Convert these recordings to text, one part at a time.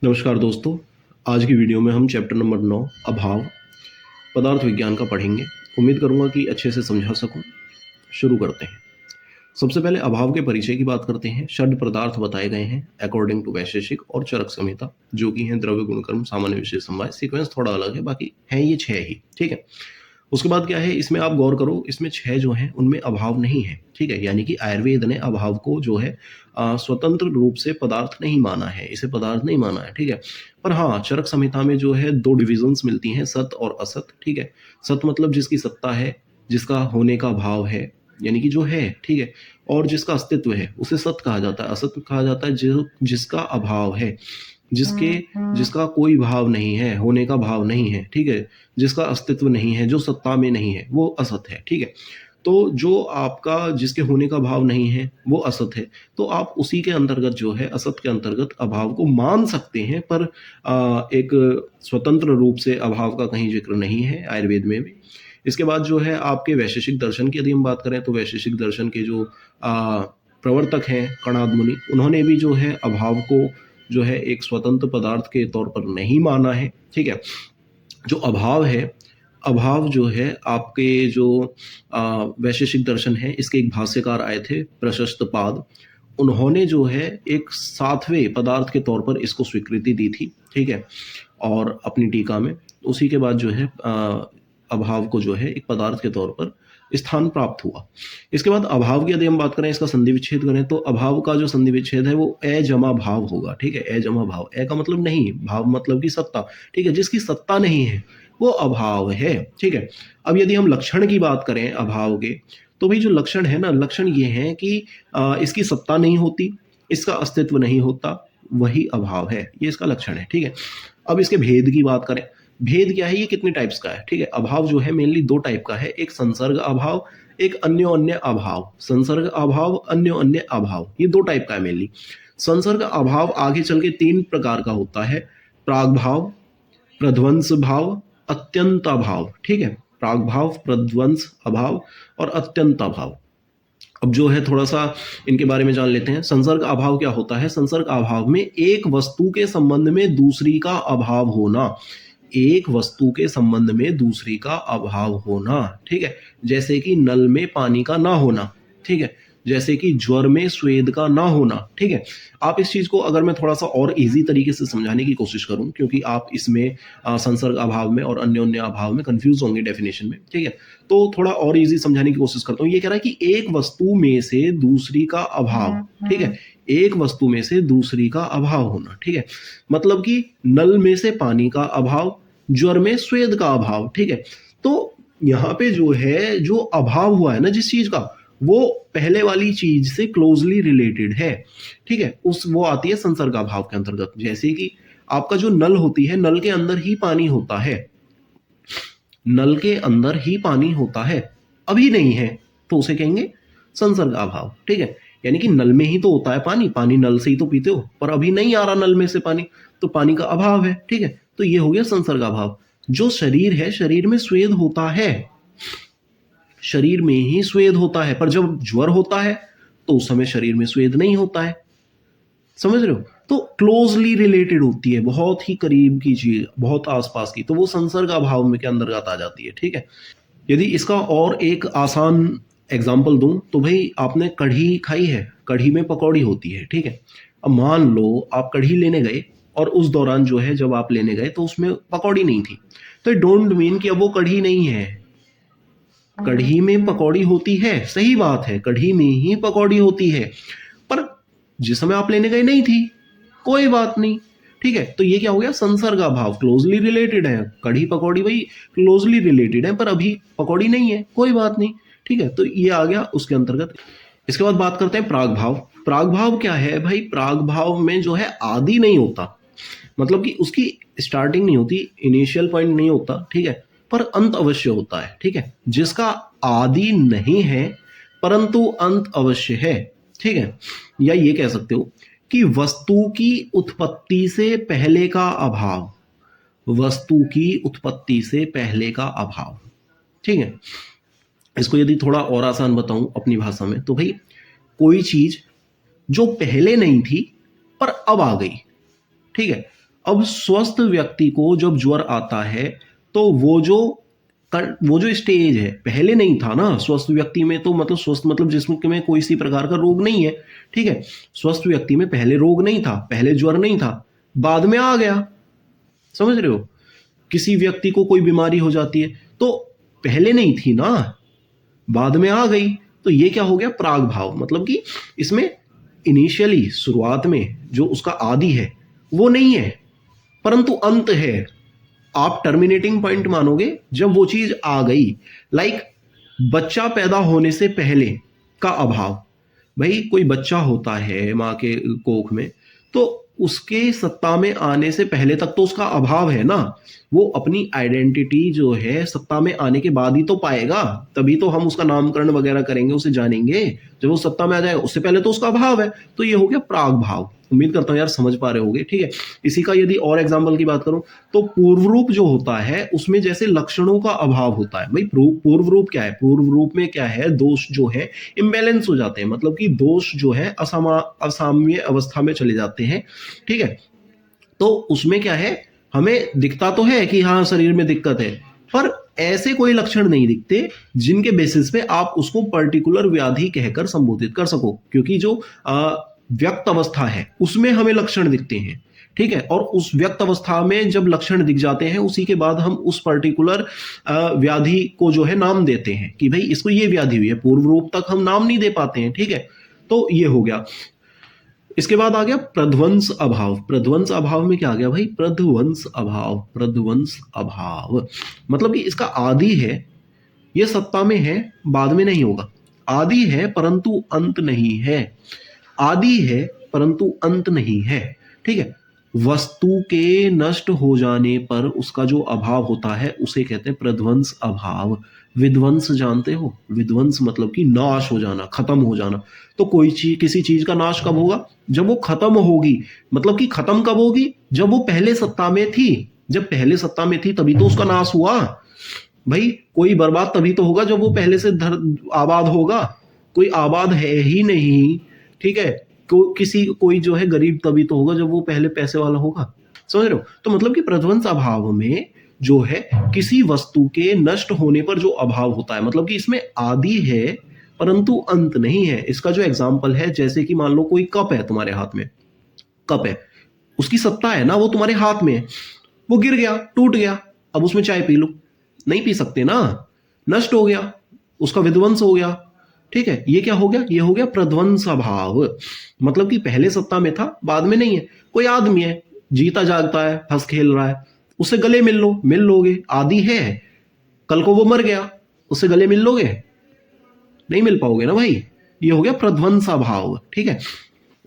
नमस्कार दोस्तों। आज की वीडियो में हम चैप्टर नंबर 9 अभाव पदार्थ विज्ञान का पढ़ेंगे। उम्मीद करूंगा कि अच्छे से समझा सकूं। शुरू करते हैं। सबसे पहले अभाव के परिचय की बात करते हैं। षड पदार्थ बताए गए हैं अकॉर्डिंग टू वैशेषिक और चरक संहिता, जो कि हैं द्रव्य गुणकर्म सामान्य विशेष समवाय। सीक्वेंस थोड़ा अलग है, बाकी हैं ये 6 ही। ठीक है। उसके बाद क्या है, इसमें आप गौर करो, इसमें 6 जो हैं उनमें अभाव नहीं है। ठीक है, यानी कि आयुर्वेद ने अभाव को जो है स्वतंत्र रूप से पदार्थ नहीं माना है, इसे पदार्थ नहीं माना है। ठीक है। पर हाँ, चरक संहिता में जो है 2 डिविजन्स मिलती हैं, सत और असत। ठीक है। सत मतलब जिसकी सत्ता है, जिसका होने का भाव है, यानी कि जो है। ठीक है। और जिसका अस्तित्व है उसे सत कहा जाता है। असत कहा जाता है जिसका अभाव है, जिसके जिसका कोई भाव नहीं है, होने का भाव नहीं है। ठीक है। जिसका अस्तित्व नहीं है, जो सत्ता में नहीं है, वो असत है। ठीक है। तो जो आपका जिसके होने का भाव नहीं है वो असत है, तो आप उसी के अंतर्गत जो है असत के अंतर्गत अभाव को मान सकते हैं। पर एक स्वतंत्र रूप से अभाव का कहीं जिक्र नहीं है आयुर्वेद में भी। इसके बाद जो है आपके वैशेषिक दर्शन की यदि हम बात करें, तो वैशेषिक दर्शन के जो प्रवर्तक हैं कणाद मुनि, उन्होंने भी जो है अभाव को जो है एक स्वतंत्र पदार्थ के तौर पर नहीं माना है। ठीक है। जो अभाव है, अभाव जो है आपके जो वैशेषिक दर्शन है, इसके एक भाष्यकार आए थे प्रशस्त पाद, उन्होंने जो है एक 7वें पदार्थ के तौर पर इसको स्वीकृति दी थी। ठीक है। और अपनी टीका में उसी के बाद जो है अभाव को जो है एक पदार्थ के तौर पर स्थान प्राप्त हुआ। इसके बाद अभाव की यदि हम बात करें, इसका संधि विच्छेद करें, तो अभाव का जो संधि विच्छेद है वो ए जमा भाव होगा। ठीक है। ए जमा भाव, ए का मतलब नहीं, भाव मतलब की सत्ता। ठीक है। जिसकी सत्ता नहीं है वो अभाव है। ठीक है। अब यदि हम लक्षण की बात करें अभाव के, तो भाई जो लक्षण है ना, लक्षण ये है कि इसकी सत्ता नहीं होती, इसका अस्तित्व नहीं होता, वही अभाव है। ये इसका लक्षण है। ठीक है। अब इसके भेद की बात करें, भेद क्या है, ये कितने टाइप्स का है। ठीक है। अभाव जो है मेनली 2 टाइप का है, एक संसर्ग अभाव, एक अन्योन्य अभाव। संसर्ग अभाव, अन्योन्य अभाव, ये 2 टाइप का है मेनली। संसर्ग अभाव आगे चल के 3 प्रकार का होता है, प्राग भाव, प्रध्वंस भाव, अत्यंत अभाव। ठीक है। प्राग भाव, प्रध्वंस अभाव और अत्यंत अभाव। अब जो है थोड़ा सा इनके बारे में जान लेते हैं। संसर्ग अभाव क्या होता है? संसर्ग अभाव में एक वस्तु के संबंध में दूसरी का अभाव होना, एक वस्तु के संबंध में दूसरी का अभाव होना। ठीक है। जैसे कि नल में पानी का ना होना। ठीक है। जैसे कि ज्वर में स्वेद का ना होना। ठीक है। आप इस चीज को अगर मैं थोड़ा सा और इजी तरीके से समझाने की कोशिश करूं, क्योंकि आप इसमें संसर्ग अभाव में और अन्योन्य अभाव में कंफ्यूज होंगे डेफिनेशन में। ठीक है। तो थोड़ा और इजी समझाने की कोशिश करता हूं। ये कह रहा है कि एक वस्तु में से दूसरी का अभाव। ठीक है। एक वस्तु में से दूसरी का अभाव होना। ठीक है। मतलब कि नल में से पानी का अभाव, ज्वर में स्वेद का अभाव। ठीक है। तो यहाँ पे जो है, जो अभाव हुआ है ना जिस चीज का, वो पहले वाली चीज से क्लोजली रिलेटेड है। ठीक है। वो आती है संसर्ग अभाव के अंतर्गत। जैसे कि आपका जो नल होती है, नल के अंदर ही पानी होता है, नल के अंदर ही पानी होता है, अभी नहीं है, तो उसे कहेंगे संसर्ग अभाव। ठीक है। यानी कि नल में ही तो होता है पानी, पानी नल से ही तो पीते हो, पर अभी नहीं आ रहा नल में से पानी, तो पानी का अभाव है। ठीक है। तो ये हो गया संसर्ग अभाव। जो शरीर है, शरीर में स्वेद होता है, शरीर में ही स्वेद होता है, पर जब ज्वर होता है तो उस समय शरीर में स्वेद नहीं होता है। समझ रहे हो? तो क्लोजली रिलेटेड होती है, बहुत ही करीब की चीज, बहुत आसपास की, तो वो संसर्ग अभाव में के अंतर्गत आ जाती है। ठीक है। यदि इसका और एक आसान एग्जाम्पल दूं, तो भाई आपने कढ़ी खाई है, कढ़ी में पकौड़ी होती है। ठीक है। अब मान लो आप कढ़ी लेने गए और उस दौरान जो है जब आप लेने गए तो उसमें पकौड़ी नहीं थी, तो डोंट मीन कि अब वो कढ़ी नहीं है। कढ़ी में पकौड़ी होती है, सही बात है, कढ़ी में ही पकौड़ी होती है, पर जिस समय आप लेने गए नहीं थी, कोई बात नहीं। ठीक है। तो ये क्या हो गया? संसर्ग अभाव। क्लोजली रिलेटेड है, कढ़ी पकौड़ी भाई क्लोजली रिलेटेड है, पर अभी पकौड़ी नहीं है, कोई बात नहीं। ठीक है। तो ये आ गया उसके अंतर्गत। इसके बाद बात करते हैं प्राग भाव। प्राग भाव क्या है भाई? प्राग भाव में जो है आदि नहीं होता, मतलब कि उसकी स्टार्टिंग नहीं होती, इनिशियल पॉइंट नहीं होता। ठीक है। पर अंत अवश्य होता है। ठीक है। जिसका आदि नहीं है परंतु अंत अवश्य है। ठीक है। या ये कह सकते हो कि वस्तु की उत्पत्ति से पहले का अभाव, वस्तु की उत्पत्ति से पहले का अभाव। ठीक है। इसको यदि थोड़ा और आसान बताऊं अपनी भाषा में, तो भाई कोई चीज जो पहले नहीं थी पर अब आ गई। ठीक है। अब स्वस्थ व्यक्ति को जब ज्वर आता है तो वो जो स्टेज है, पहले नहीं था ना स्वस्थ व्यक्ति में, तो मतलब स्वस्थ मतलब जिसमें कोई सी प्रकार का रोग नहीं है, ठीक है। स्वस्थ व्यक्ति में पहले रोग नहीं था, पहले ज्वर नहीं था, बाद में आ गया, समझ रहे हो। किसी व्यक्ति को कोई बीमारी हो जाती है तो पहले नहीं थी ना, बाद में आ गई, तो ये क्या हो गया, प्राग भाव। मतलब कि इसमें इनिशियली शुरुआत में जो उसका आदि है वो नहीं है, परंतु अंत है। आप टर्मिनेटिंग पॉइंट मानोगे जब वो चीज आ गई। लाइक बच्चा पैदा होने से पहले का अभाव। भाई कोई बच्चा होता है माँ के कोख में, तो उसके सत्ता में आने से पहले तक तो उसका अभाव है ना। वो अपनी आइडेंटिटी जो है सत्ता में आने के बाद ही तो पाएगा, तभी तो हम उसका नामकरण वगैरह करेंगे, उसे जानेंगे। जब वो सत्ता में आ जाएगा उससे पहले तो उसका अभाव है, तो ये हो गया प्राग भाव। उम्मीद करता हूँ यार समझ पा रहे होगे, ठीक है। इसी का यदि और एग्जाम्पल की बात करूं तो पूर्व रूप जो होता है उसमें जैसे लक्षणों का अभाव होता है। भाई पूर्व रूप क्या है, पूर्व रूप में क्या है, दोष जो है इम्बैलेंस हो जाते हैं, मतलब कि दोष जो है असाम्य अवस्था में चले जाते हैं, ठीक है। तो उसमें क्या है, हमें दिखता तो है कि हाँ शरीर में दिक्कत है, पर ऐसे कोई लक्षण नहीं दिखते जिनके बेसिस पे आप उसको पर्टिकुलर व्याधि कहकर संबोधित कर सको, क्योंकि जो व्यक्त अवस्था है उसमें हमें लक्षण दिखते हैं, ठीक है। और उस व्यक्त अवस्था में जब लक्षण दिख जाते हैं उसी के बाद हम उस पर्टिकुलर व्याधि को जो है नाम देते हैं कि भाई इसको ये व्याधि हुई है। पूर्व रूप तक हम नाम नहीं दे पाते हैं, ठीक है। तो ये हो गया। इसके बाद आ गया प्रध्वंस अभाव। प्रध्वंस अभाव में क्या आ गया भाई, प्रध्वंस अभाव। प्रध्वंस अभाव मतलब कि इसका आदि है, ये सत्ता में है, बाद में नहीं होगा। आदि है परंतु अंत नहीं है, आदि है परंतु अंत नहीं है, ठीक है। वस्तु के नष्ट हो जाने पर उसका जो अभाव होता है उसे कहते हैं प्रध्वंस अभाव। विध्वंस जानते हो, विध्वंस मतलब कि नाश हो जाना, खत्म हो जाना। तो कोई चीज, किसी चीज का नाश कब होगा, जब वो खत्म होगी। मतलब कि खत्म कब होगी, जब वो पहले सत्ता में थी। जब पहले सत्ता में थी तभी तो उसका नाश हुआ। भाई कोई बर्बाद तभी तो होगा जब वो पहले से आबाद होगा। कोई आबाद है ही नहीं, ठीक है। कोई जो है गरीब तभी तो होगा जब वो पहले पैसे वाला होगा, समझ रहे हो। तो मतलब कि प्रध्वंस अभाव में जो है किसी वस्तु के नष्ट होने पर जो अभाव होता है, मतलब कि इसमें आदि है परंतु अंत नहीं है। इसका जो एग्जाम्पल है, जैसे कि मान लो कोई कप है तुम्हारे हाथ में, कप है, उसकी सत्ता है ना, वो तुम्हारे हाथ में है, वो गिर गया, टूट गया, अब उसमें चाय पी लो, नहीं पी सकते ना, नष्ट हो गया, उसका विध्वंस हो गया, ठीक है। ये क्या हो गया, ये हो गया प्रध्वंस अभाव। मतलब कि पहले सत्ता में था, बाद में नहीं है। कोई आदमी है, जीता जागता है, हंस खेल रहा है, उससे गले मिल लो, मिल लोगे, आदि है। कल को वो मर गया, उससे गले मिल लोगे, नहीं मिल पाओगे ना भाई। ये हो गया प्रध्वंस अभाव, ठीक है।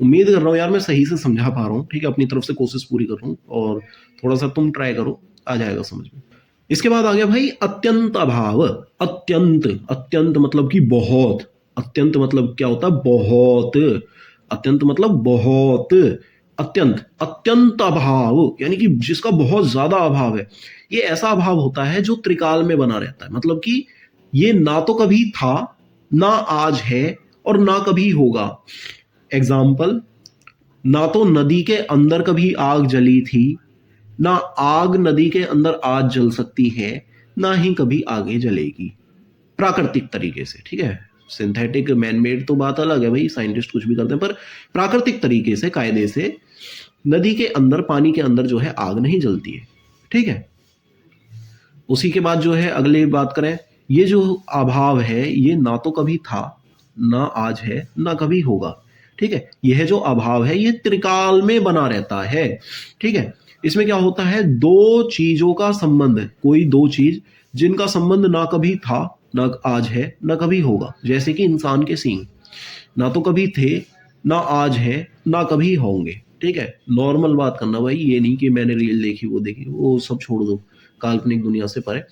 उम्मीद कर रहा हूं यार मैं सही से समझा पा रहा हूं, ठीक है। अपनी तरफ से कोशिश पूरी कर रहा हूं और थोड़ा सा तुम ट्राई करो, आ जाएगा समझ में। इसके बाद आ गया भाई अत्यंत अभाव। अत्यंत, अत्यंत मतलब कि बहुत। अत्यंत मतलब क्या होता है, बहुत। अत्यंत मतलब बहुत। अत्यंत, अत्यंत अभाव यानी कि जिसका बहुत ज्यादा अभाव है। ये ऐसा अभाव होता है जो त्रिकाल में बना रहता है, मतलब कि ये ना तो कभी था, ना आज है, और ना कभी होगा। एग्जाम्पल, ना तो नदी के अंदर कभी आग जली थी, ना आग नदी के अंदर आज जल सकती है, ना ही कभी आगे जलेगी प्राकृतिक तरीके से, ठीक है। सिंथेटिक मैनमेड तो बात अलग है भाई, साइंटिस्ट कुछ भी करते हैं, पर प्राकृतिक तरीके से, कायदे से नदी के अंदर, पानी के अंदर जो है आग नहीं जलती है, ठीक है। उसी के बाद जो है अगली बात करें, ये जो अभाव है ये ना तो कभी था, ना आज है, ना कभी होगा, ठीक है। यह जो अभाव है ये त्रिकाल में बना रहता है, ठीक है। इसमें क्या होता है, दो चीजों का संबंध, कोई दो चीज जिनका संबंध ना कभी था, ना आज है, ना कभी होगा। जैसे कि इंसान के सींग ना तो कभी थे, ना आज है, ना कभी होंगे, ठीक है। नॉर्मल बात करना भाई, ये नहीं कि मैंने रील देखी, वो देखी, वो सब छोड़ दो, काल्पनिक दुनिया से परे,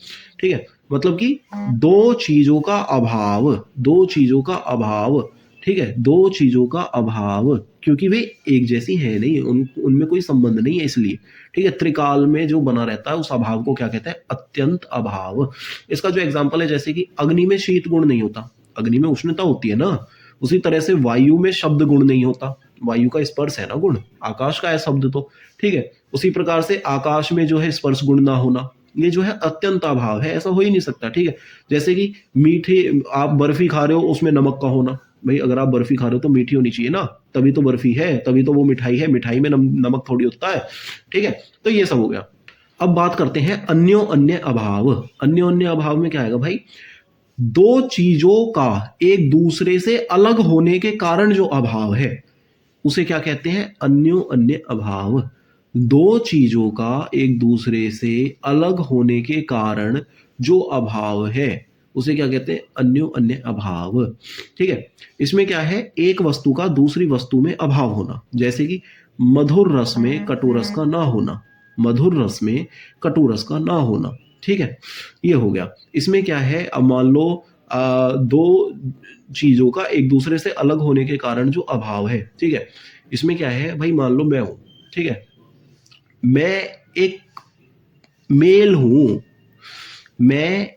ठीक है। मतलब कि दो चीजों का अभाव, दो चीजों का अभाव, ठीक है। दो चीजों का अभाव, क्योंकि वे एक जैसी है नहीं, उनमें कोई संबंध नहीं है, इसलिए, ठीक है। त्रिकाल में जो बना रहता है उस अभाव को क्या कहते हैं, अत्यंत अभाव। इसका जो एग्जाम्पल है, जैसे कि अग्नि में शीत गुण नहीं होता, अग्नि में उष्णता होती है ना। उसी तरह से वायु में शब्द गुण नहीं होता, वायु का स्पर्श है ना गुण, आकाश का है शब्द तो, ठीक है। उसी प्रकार से आकाश में जो है स्पर्श गुण ना होना, ये जो है अत्यंत अभाव है, ऐसा हो ही नहीं सकता, ठीक है। जैसे कि मीठे आप बर्फी खा रहे हो, उसमें नमक का होना, भाई अगर आप बर्फी खा रहे हो तो मीठी होनी चाहिए ना, तभी तो बर्फी है, तभी तो वो मिठाई है, मिठाई में नमक थोड़ी होता है, ठीक है। तो ये सब हो गया। अब बात करते हैं अन्योन्य अभाव। अन्योन्य अभाव में क्या आएगा भाई, दो चीजों का एक दूसरे से अलग होने के कारण जो अभाव है उसे क्या कहते हैं, अन्योन्य अभाव। दो चीजों का एक दूसरे से अलग होने के कारण जो अभाव है उसे क्या कहते हैं, अन्योन्य अभाव, ठीक है। इसमें क्या है, एक वस्तु का दूसरी वस्तु में अभाव होना, जैसे कि मधुर रस में कटु रस का ना होना, मधुर रस में कटु रस का ना होना, ठीक है। ये हो गया। इसमें क्या है, अब मान लो दो चीजों का एक दूसरे से अलग होने के कारण जो अभाव है, ठीक है। इसमें क्या है भाई, मान लो मैं हूं, ठीक है, मैं एक मेल हूं, मैं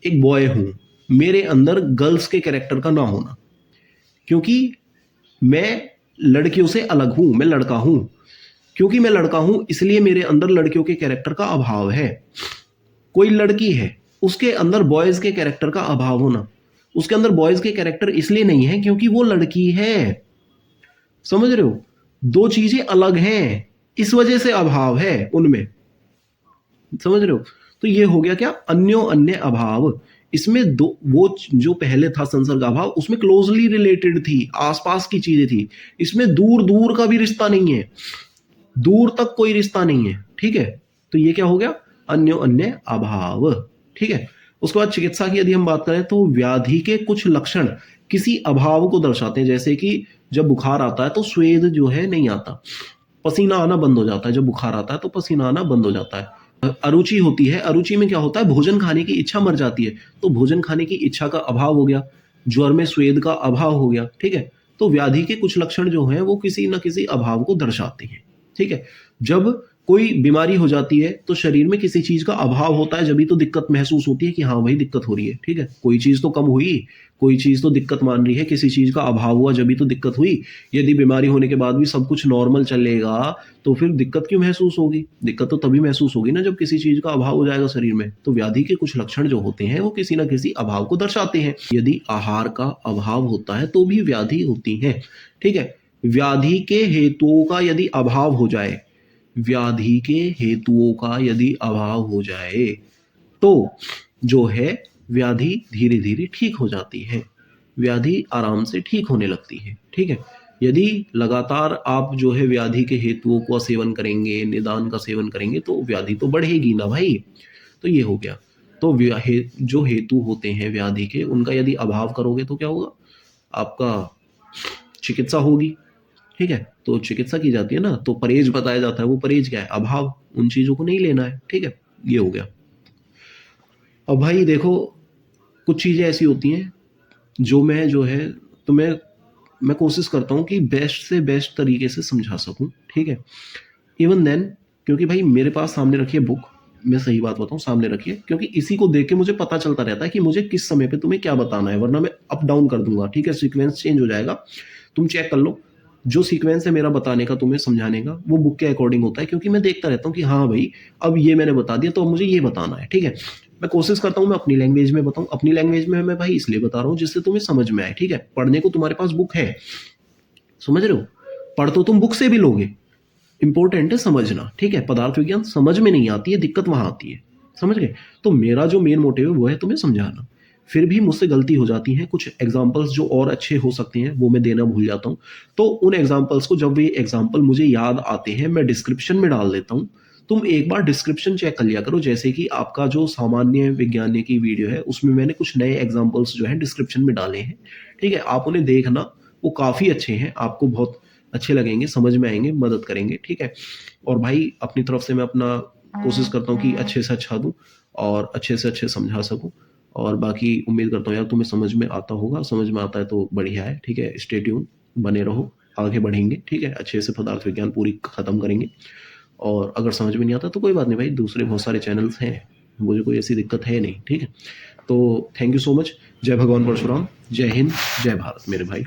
एक बॉय हूं, मेरे अंदर गर्ल्स के कैरेक्टर का ना होना, क्योंकि मैं लड़कियों से अलग हूं, मैं लड़का हूं, क्योंकि मैं लड़का हूं इसलिए मेरे अंदर लड़कियों के कैरेक्टर का अभाव है। कोई लड़की है, उसके अंदर बॉयज के कैरेक्टर का अभाव होना, उसके अंदर बॉयज के कैरेक्टर इसलिए नहीं है क्योंकि वो लड़की है, समझ रहे हो, दो चीजें अलग हैं, इस वजह से अभाव है उनमें, समझ रहे हो। तो ये हो गया क्या, अन्योन्य अभाव। इसमें दो, वो जो पहले था संसर्ग अभाव, उसमें क्लोजली रिलेटेड थी, आसपास की चीजें थी, इसमें दूर दूर का भी रिश्ता नहीं है, दूर तक कोई रिश्ता नहीं है, ठीक है। तो ये क्या हो गया, अन्योन्य अभाव, ठीक है। उसके बाद चिकित्सा की यदि हम बात करें तो व्याधि के कुछ लक्षण किसी अभाव को दर्शाते हैं, जैसे कि जब बुखार आता है तो स्वेद जो है नहीं आता, पसीना आना बंद हो जाता है, जब बुखार आता है तो पसीना आना बंद हो जाता है। अरुचि होती है, अरुचि में क्या होता है, भोजन खाने की इच्छा मर जाती है, तो भोजन खाने की इच्छा का अभाव हो गया, ज्वर में स्वेद का अभाव हो गया, ठीक है। तो व्याधि के कुछ लक्षण जो हैं वो किसी न किसी अभाव को दर्शाते हैं, ठीक है। जब कोई बीमारी हो जाती है तो शरीर में किसी चीज का अभाव होता है, जब भी तो दिक्कत महसूस होती है कि हाँ भाई दिक्कत हो रही है, ठीक है। कोई चीज तो कम हुई, कोई चीज तो दिक्कत मान रही है, किसी चीज का अभाव हुआ जब भी तो दिक्कत हुई। यदि बीमारी होने के बाद भी सब कुछ नॉर्मल चलेगा तो फिर दिक्कत क्यों महसूस होगी, दिक्कत तो तभी महसूस होगी ना जब किसी चीज का अभाव हो जाएगा शरीर में। तो व्याधि के कुछ लक्षण जो होते हैं वो किसी न किसी अभाव को दर्शाते हैं। यदि आहार का अभाव होता है तो भी व्याधि होती है, ठीक है। व्याधि के हेतुओं का यदि अभाव हो जाए, व्याधि के हेतुओं का यदि अभाव हो जाए तो जो है व्याधि धीरे धीरे ठीक हो जाती है, व्याधि आराम से ठीक होने लगती है, ठीक है। यदि लगातार आप जो है व्याधि के हेतुओं का सेवन करेंगे, निदान का सेवन करेंगे तो व्याधि तो बढ़ेगी ना भाई। तो ये हो गया। तो जो हेतु होते हैं व्याधि के, उनका यदि अभाव करोगे तो क्या होगा, आपका चिकित्सा होगी, ठीक है। तो चिकित्सा की जाती है ना, तो परहेज बताया जाता है, वो परहेज क्या है, अभाव, उन चीजों को नहीं लेना है, ठीक है। ये हो गया। अब भाई देखो, कुछ चीजें ऐसी होती हैं जो मैं जो है तो मैं कोशिश करता हूँ कि बेस्ट से बेस्ट तरीके से समझा सकूँ, ठीक है। इवन देन, क्योंकि भाई मेरे पास सामने रखी है बुक, मैं सही बात बताऊँ सामने रखी है, क्योंकि इसी को देख के मुझे पता चलता रहता है कि मुझे किस समय पे तुम्हें क्या बताना है, वरना मैं अप डाउन कर दूंगा, ठीक है, सीक्वेंस चेंज हो जाएगा। तुम चेक कर लो, जो सीक्वेंस है मेरा बताने का, तुम्हें समझाने का, वो बुक के अकॉर्डिंग होता है, क्योंकि मैं देखता रहता हूँ कि हाँ भाई अब ये मैंने बता दिया तो अब मुझे ये बताना है, ठीक है। मैं कोशिश करता हूँ मैं अपनी लैंग्वेज में बताऊँ, अपनी लैंग्वेज में मैं भाई इसलिए बता रहा हूँ जिससे तुम्हें समझ में आए, ठीक है। पढ़ने को तुम्हारे पास बुक है, समझ रहे हो, पढ़ तो तुम बुक से भी लोगे, इंपॉर्टेंट है समझना, ठीक है। पदार्थ विज्ञान समझ में नहीं आती है, दिक्कत वहां आती है, समझ गए। तो मेरा जो मेन मोटिव है वो है तुम्हें समझाना। फिर भी मुझसे गलती हो जाती है, कुछ एग्जाम्पल्स जो और अच्छे हो सकते हैं वो मैं देना भूल जाता हूँ, तो उन एग्जाम्पल्स को, जब वे एग्जाम्पल मुझे याद आते हैं, मैं डिस्क्रिप्शन में डाल देता हूँ। तुम एक बार डिस्क्रिप्शन चेक कर लिया करो, जैसे कि आपका जो सामान्य विज्ञान की वीडियो है उसमें मैंने कुछ नए एग्जाम्पल्स जो है डिस्क्रिप्शन में डाले हैं, ठीक है। आप उन्हें देखना, वो काफ़ी अच्छे हैं, आपको बहुत अच्छे लगेंगे, समझ में आएंगे, मदद करेंगे, ठीक है। और भाई अपनी तरफ से मैं अपना कोशिश करता हूँ कि अच्छे से अच्छा दूँ और अच्छे से अच्छे समझा सकूँ। और बाकी उम्मीद करता हूँ यार तुम्हें समझ में आता होगा, समझ में आता है तो बढ़िया है, ठीक है। स्टे ट्यून, बने रहो, आगे बढ़ेंगे, ठीक है। अच्छे से पदार्थ विज्ञान पूरी खत्म करेंगे। और अगर समझ में नहीं आता तो कोई बात नहीं भाई, दूसरे बहुत सारे चैनल्स हैं, मुझे कोई ऐसी दिक्कत है नहीं, ठीक है। तो थैंक यू सो मच। जय भगवान परशुराम, जय हिंद, जय भारत मेरे भाई।